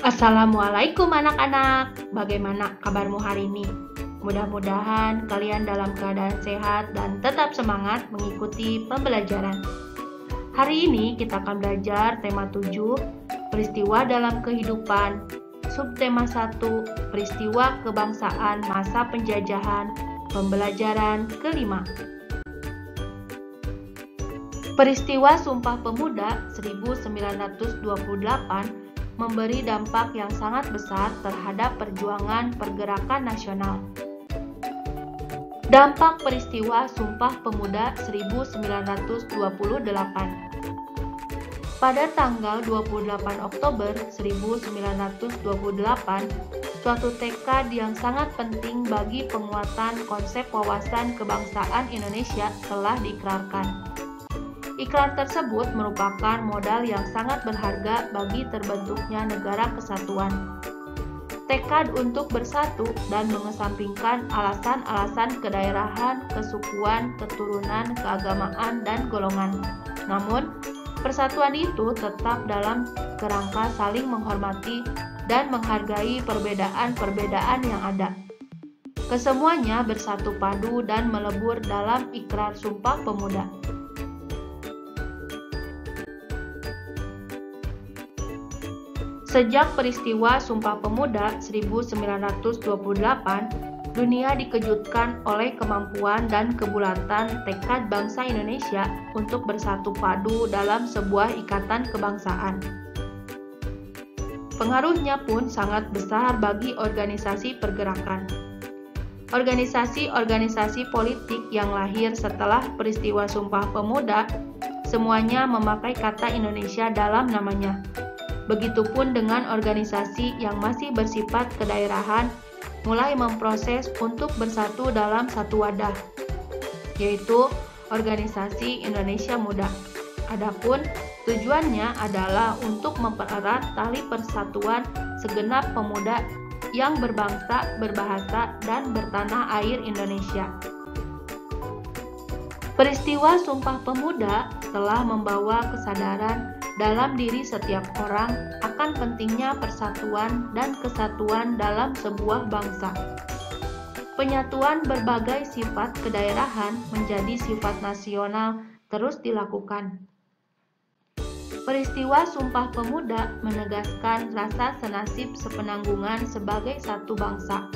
Assalamualaikum anak-anak, bagaimana kabarmu hari ini? Mudah-mudahan kalian dalam keadaan sehat dan tetap semangat mengikuti pembelajaran. Hari ini kita akan belajar tema 7, peristiwa dalam kehidupan, subtema 1, peristiwa kebangsaan masa penjajahan, pembelajaran kelima. Peristiwa Sumpah Pemuda 1928 memberi dampak yang sangat besar terhadap perjuangan pergerakan nasional. Dampak peristiwa Sumpah Pemuda 1928. Pada tanggal 28 Oktober 1928, suatu tekad yang sangat penting bagi penguatan konsep wawasan kebangsaan Indonesia telah diikrarkan. Ikrar tersebut merupakan modal yang sangat berharga bagi terbentuknya negara kesatuan. Tekad untuk bersatu dan mengesampingkan alasan-alasan kedaerahan, kesukuan, keturunan, keagamaan, dan golongan. Namun, persatuan itu tetap dalam kerangka saling menghormati dan menghargai perbedaan-perbedaan yang ada. Kesemuanya bersatu padu dan melebur dalam ikrar Sumpah Pemuda. Sejak peristiwa Sumpah Pemuda 1928, dunia dikejutkan oleh kemampuan dan kebulatan tekad bangsa Indonesia untuk bersatu padu dalam sebuah ikatan kebangsaan. Pengaruhnya pun sangat besar bagi organisasi pergerakan. Organisasi-organisasi politik yang lahir setelah peristiwa Sumpah Pemuda semuanya memakai kata Indonesia dalam namanya. Begitupun dengan organisasi yang masih bersifat kedaerahan mulai memproses untuk bersatu dalam satu wadah, yaitu Organisasi Indonesia Muda. Adapun tujuannya adalah untuk mempererat tali persatuan segenap pemuda yang berbangsa, berbahasa, dan bertanah air Indonesia. Peristiwa Sumpah Pemuda telah membawa kesadaran dalam diri setiap orang akan pentingnya persatuan dan kesatuan dalam sebuah bangsa. Penyatuan berbagai sifat kedaerahan menjadi sifat nasional terus dilakukan. Peristiwa Sumpah Pemuda menegaskan rasa senasib sepenanggungan sebagai satu bangsa.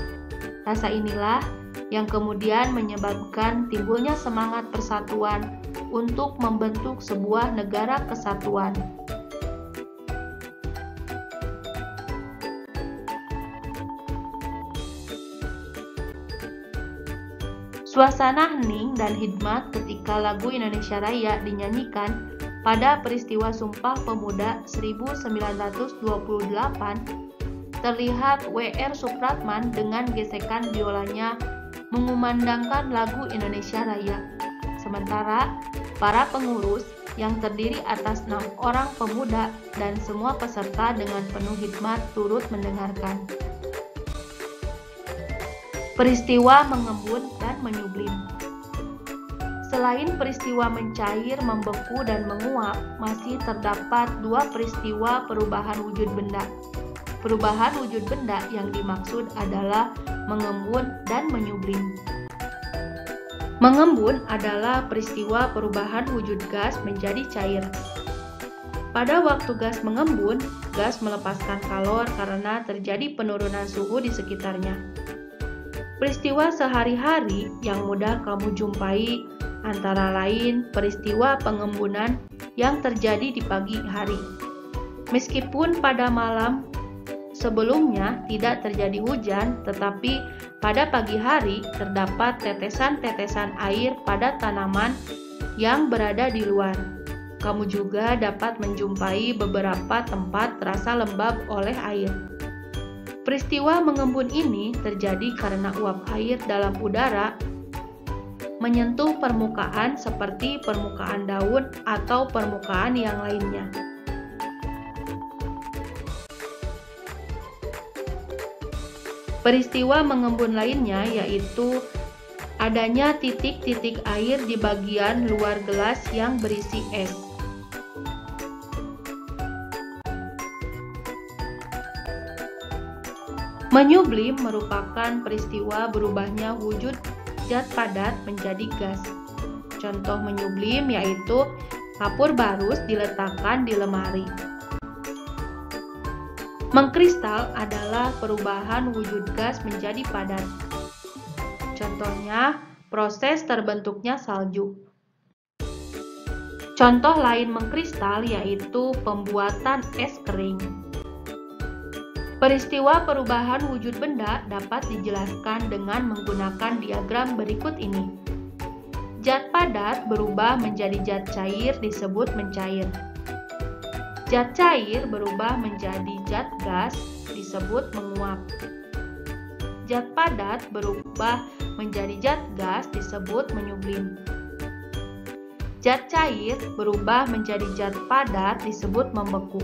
Rasa inilah yang kemudian menyebabkan timbulnya semangat persatuan untuk membentuk sebuah negara kesatuan. Suasana hening dan hikmat ketika lagu Indonesia Raya dinyanyikan pada peristiwa Sumpah Pemuda 1928 terlihat W.R. Supratman dengan gesekan biolanya mengumandangkan lagu Indonesia Raya. Sementara para pengurus yang terdiri atas 6 orang pemuda dan semua peserta dengan penuh hikmat turut mendengarkan. Peristiwa mengembun dan menyublim. Selain peristiwa mencair, membeku, dan menguap, masih terdapat 2 peristiwa perubahan wujud benda. Perubahan wujud benda yang dimaksud adalah mengembun dan menyublim. Mengembun adalah peristiwa perubahan wujud gas menjadi cair. Pada waktu gas mengembun, gas melepaskan kalor karena terjadi penurunan suhu di sekitarnya. Peristiwa sehari-hari yang mudah kamu jumpai antara lain peristiwa pengembunan yang terjadi di pagi hari. Meskipun pada malam sebelumnya tidak terjadi hujan, tetapi pada pagi hari terdapat tetesan-tetesan air pada tanaman yang berada di luar. Kamu juga dapat menjumpai beberapa tempat terasa lembab oleh air. Peristiwa mengembun ini terjadi karena uap air dalam udara menyentuh permukaan seperti permukaan daun atau permukaan yang lainnya. Peristiwa mengembun lainnya yaitu adanya titik-titik air di bagian luar gelas yang berisi es. Menyublim merupakan peristiwa berubahnya wujud zat padat menjadi gas. Contoh menyublim yaitu kapur barus diletakkan di lemari. Mengkristal adalah perubahan wujud gas menjadi padat. Contohnya, proses terbentuknya salju. Contoh lain mengkristal yaitu pembuatan es kering. Peristiwa perubahan wujud benda dapat dijelaskan dengan menggunakan diagram berikut ini. Zat padat berubah menjadi zat cair disebut mencair. Zat cair berubah menjadi zat gas disebut menguap. Zat padat berubah menjadi zat gas disebut menyublim. Zat cair berubah menjadi zat padat disebut membeku.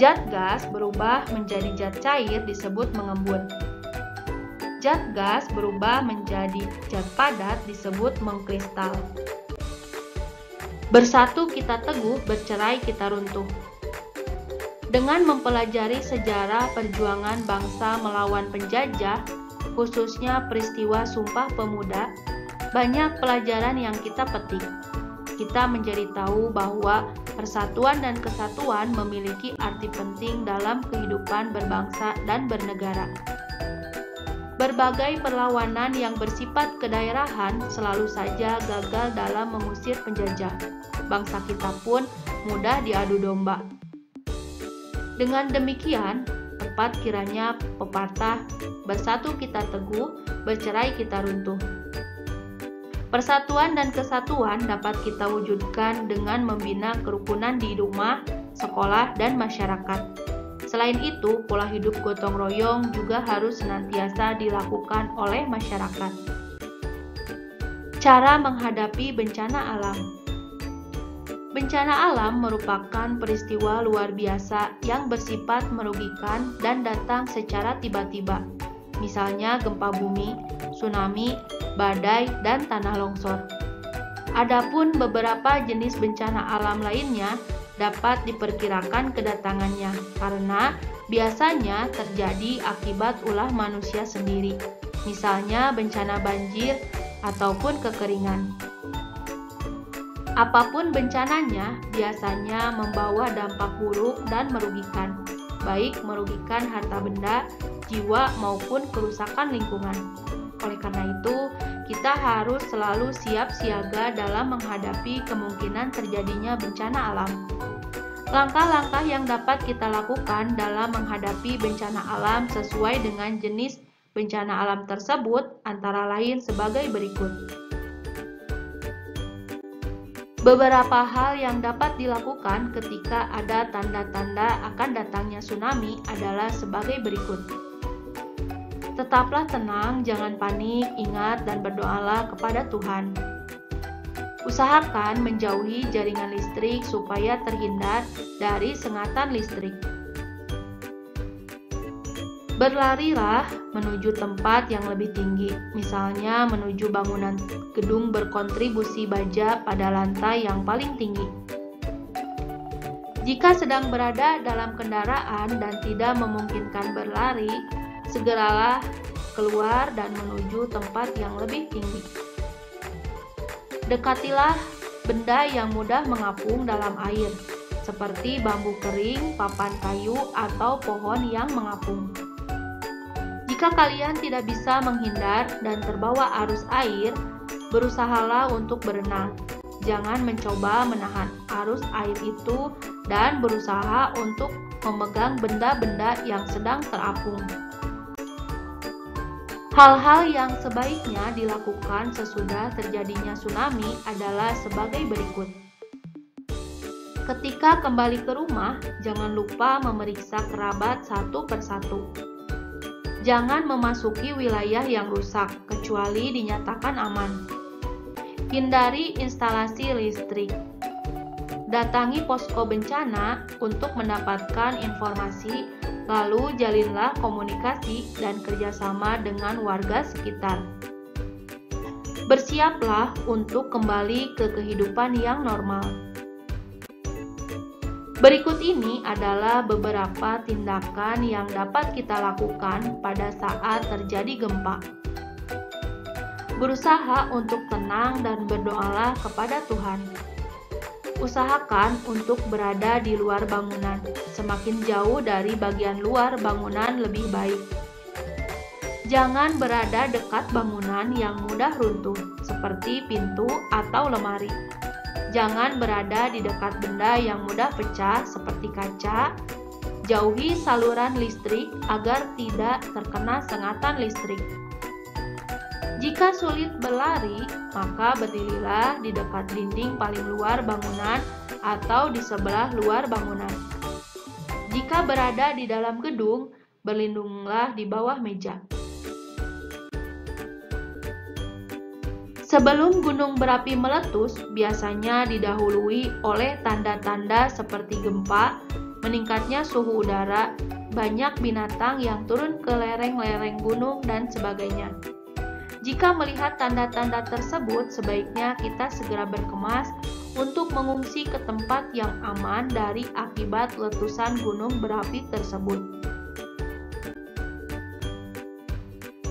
Zat gas berubah menjadi zat cair disebut mengembun. Zat gas berubah menjadi zat padat disebut mengkristal. Bersatu kita teguh, bercerai kita runtuh. Dengan mempelajari sejarah perjuangan bangsa melawan penjajah, khususnya peristiwa Sumpah Pemuda, banyak pelajaran yang kita petik. Kita menjadi tahu bahwa persatuan dan kesatuan memiliki arti penting dalam kehidupan berbangsa dan bernegara. Berbagai perlawanan yang bersifat kedaerahan selalu saja gagal dalam mengusir penjajah. Bangsa kita pun mudah diadu domba. Dengan demikian, tepat kiranya pepatah, bersatu kita teguh, bercerai kita runtuh. Persatuan dan kesatuan dapat kita wujudkan dengan membina kerukunan di rumah, sekolah, dan masyarakat. Selain itu, pola hidup gotong royong juga harus senantiasa dilakukan oleh masyarakat. Cara menghadapi bencana alam. Bencana alam merupakan peristiwa luar biasa yang bersifat merugikan dan datang secara tiba-tiba. Misalnya gempa bumi, tsunami, badai, dan tanah longsor. Adapun beberapa jenis bencana alam lainnya dapat diperkirakan kedatangannya karena biasanya terjadi akibat ulah manusia sendiri, misalnya bencana banjir ataupun kekeringan. Apapun bencananya, biasanya membawa dampak buruk dan merugikan, baik merugikan harta benda, jiwa maupun kerusakan lingkungan. Oleh karena itu, kita harus selalu siap siaga dalam menghadapi kemungkinan terjadinya bencana alam. Langkah-langkah yang dapat kita lakukan dalam menghadapi bencana alam sesuai dengan jenis bencana alam tersebut antara lain sebagai berikut. Beberapa hal yang dapat dilakukan ketika ada tanda-tanda akan datangnya tsunami adalah sebagai berikut. Tetaplah tenang, jangan panik, ingat dan berdoalah kepada Tuhan. Usahakan menjauhi jaringan listrik supaya terhindar dari sengatan listrik. Berlarilah menuju tempat yang lebih tinggi, misalnya menuju bangunan gedung berkontribusi baja pada lantai yang paling tinggi. Jika sedang berada dalam kendaraan dan tidak memungkinkan berlari, segeralah keluar dan menuju tempat yang lebih tinggi. Dekatilah benda yang mudah mengapung dalam air, seperti bambu kering, papan kayu, atau pohon yang mengapung. Jika kalian tidak bisa menghindar dan terbawa arus air, berusahalah untuk berenang. Jangan mencoba menahan arus air itu dan berusaha untuk memegang benda-benda yang sedang terapung. Hal-hal yang sebaiknya dilakukan sesudah terjadinya tsunami adalah sebagai berikut. Ketika kembali ke rumah, jangan lupa memeriksa kerabat satu persatu. Jangan memasuki wilayah yang rusak, kecuali dinyatakan aman. Hindari instalasi listrik. Datangi posko bencana untuk mendapatkan informasi, lalu jalinlah komunikasi dan kerjasama dengan warga sekitar. Bersiaplah untuk kembali ke kehidupan yang normal. Berikut ini adalah beberapa tindakan yang dapat kita lakukan pada saat terjadi gempa. Berusaha untuk tenang dan berdoalah kepada Tuhan. Usahakan untuk berada di luar bangunan. Semakin jauh dari bagian luar bangunan lebih baik. Jangan berada dekat bangunan yang mudah runtuh, seperti pintu atau lemari. Jangan berada di dekat benda yang mudah pecah seperti kaca. Jauhi saluran listrik agar tidak terkena sengatan listrik. Jika sulit berlari, maka berdirilah di dekat dinding paling luar bangunan atau di sebelah luar bangunan. Jika berada di dalam gedung, berlindunglah di bawah meja. Sebelum gunung berapi meletus, biasanya didahului oleh tanda-tanda seperti gempa, meningkatnya suhu udara, banyak binatang yang turun ke lereng-lereng gunung, dan sebagainya. Jika melihat tanda-tanda tersebut, sebaiknya kita segera berkemas untuk mengungsi ke tempat yang aman dari akibat letusan gunung berapi tersebut.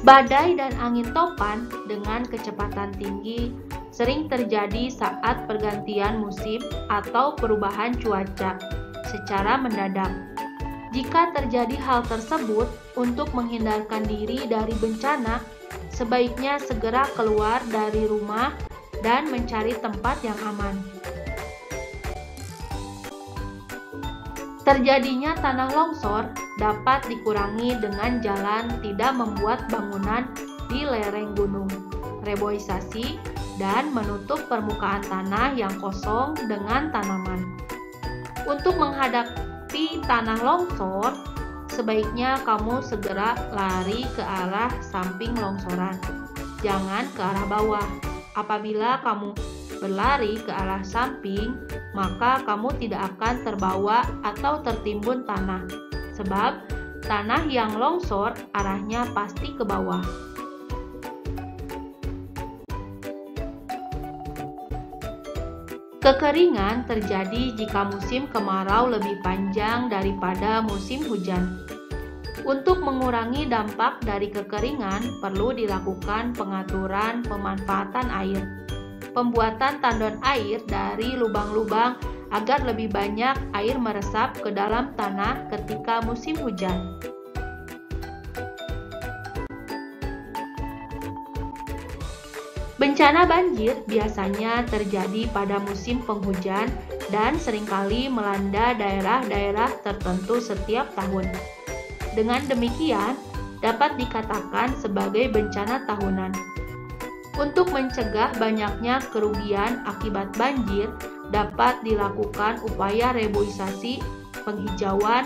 Badai dan angin topan dengan kecepatan tinggi sering terjadi saat pergantian musim atau perubahan cuaca secara mendadak. Jika terjadi hal tersebut, untuk menghindarkan diri dari bencana, sebaiknya segera keluar dari rumah dan mencari tempat yang aman. Terjadinya tanah longsor dapat dikurangi dengan jalan tidak membuat bangunan di lereng gunung, reboisasi, dan menutup permukaan tanah yang kosong dengan tanaman. Untuk menghadapi tanah longsor, sebaiknya kamu segera lari ke arah samping longsoran, jangan ke arah bawah. Apabila kamu berlari ke arah samping, maka kamu tidak akan terbawa atau tertimbun tanah, sebab tanah yang longsor arahnya pasti ke bawah. Kekeringan terjadi jika musim kemarau lebih panjang daripada musim hujan. Untuk mengurangi dampak dari kekeringan, perlu dilakukan pengaturan pemanfaatan air. Pembuatan tandon air dari lubang-lubang agar lebih banyak air meresap ke dalam tanah ketika musim hujan. Bencana banjir biasanya terjadi pada musim penghujan dan seringkali melanda daerah-daerah tertentu setiap tahun. Dengan demikian, dapat dikatakan sebagai bencana tahunan. Untuk mencegah banyaknya kerugian akibat banjir, dapat dilakukan upaya reboisasi, penghijauan,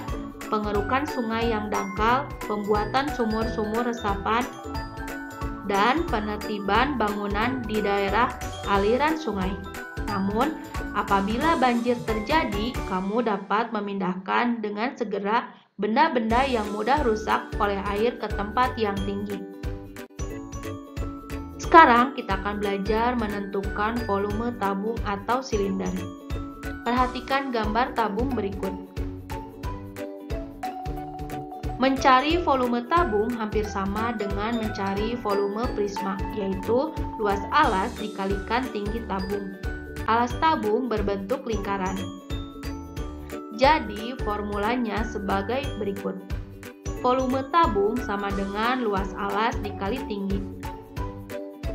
pengerukan sungai yang dangkal, pembuatan sumur-sumur resapan, dan penertiban bangunan di daerah aliran sungai. Namun, apabila banjir terjadi, kamu dapat memindahkan dengan segera benda-benda yang mudah rusak oleh air ke tempat yang tinggi. Sekarang kita akan belajar menentukan volume tabung atau silinder. Perhatikan gambar tabung berikut. Mencari volume tabung hampir sama dengan mencari volume prisma, yaitu luas alas dikalikan tinggi tabung. Alas tabung berbentuk lingkaran. Jadi, formulanya sebagai berikut. Volume tabung sama dengan luas alas dikali tinggi,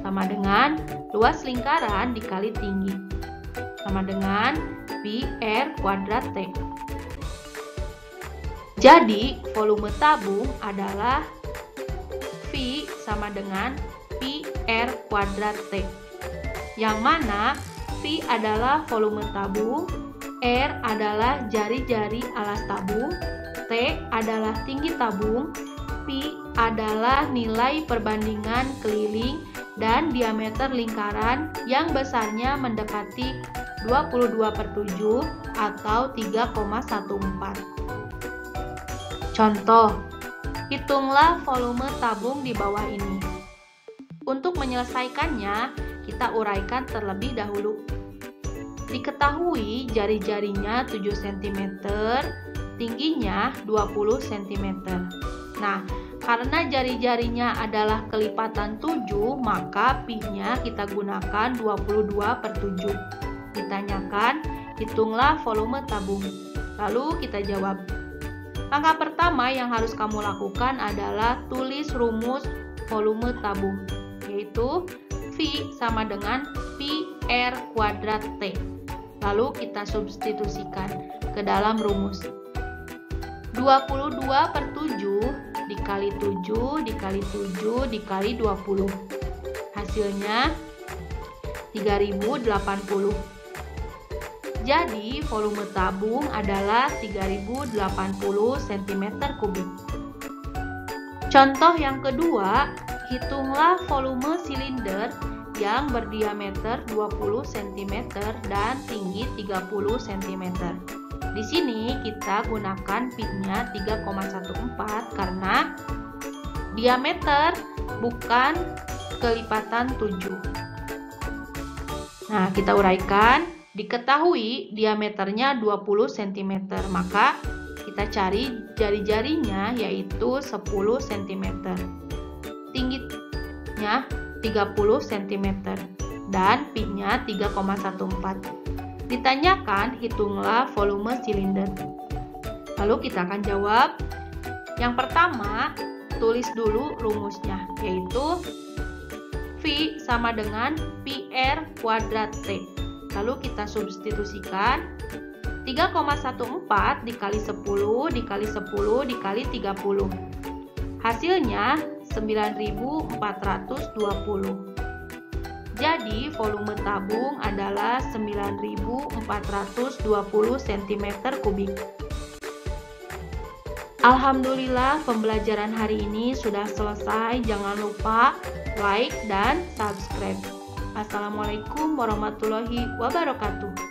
sama dengan luas lingkaran dikali tinggi, sama dengan pi R kuadrat T. Jadi, volume tabung adalah V sama dengan pi R kuadrat T, yang mana V adalah volume tabung, R adalah jari-jari alas tabung, T adalah tinggi tabung, pi adalah nilai perbandingan keliling dan diameter lingkaran yang besarnya mendekati 22/7 atau 3,14. Contoh, hitunglah volume tabung di bawah ini. Untuk menyelesaikannya, kita uraikan terlebih dahulu. Diketahui jari-jarinya 7 cm, tingginya 20 cm. Nah, karena jari-jarinya adalah kelipatan 7, maka pi-nya kita gunakan 22/7. Ditanyakan, hitunglah volume tabung. Lalu kita jawab. Langkah pertama yang harus kamu lakukan adalah tulis rumus volume tabung, yaitu V sama dengan pi R kuadrat T. Lalu kita substitusikan ke dalam rumus. 22/7 dikali 7 dikali 7 dikali 20. Hasilnya 3080. Jadi volume tabung adalah 3080 cm3. Contoh yang kedua, hitunglah volume silinder yang berdiameter 20 cm dan tinggi 30 cm. Di sini kita gunakan pi-nya 3,14 karena diameter bukan kelipatan 7. Nah, kita uraikan. Diketahui diameternya 20 cm, maka kita cari jari-jarinya yaitu 10 cm. Tingginya 30 cm dan pi-nya 3,14. Ditanyakan, hitunglah volume silinder. Lalu kita akan jawab. Yang pertama, tulis dulu rumusnya, yaitu V sama dengan pi R kuadrat T. Lalu kita substitusikan. 3,14 dikali 10 dikali 10 dikali 30. Hasilnya 9420. Jadi volume tabung adalah 9420 cm3. Alhamdulillah pembelajaran hari ini sudah selesai. Jangan lupa like dan subscribe. Assalamualaikum warahmatullahi wabarakatuh.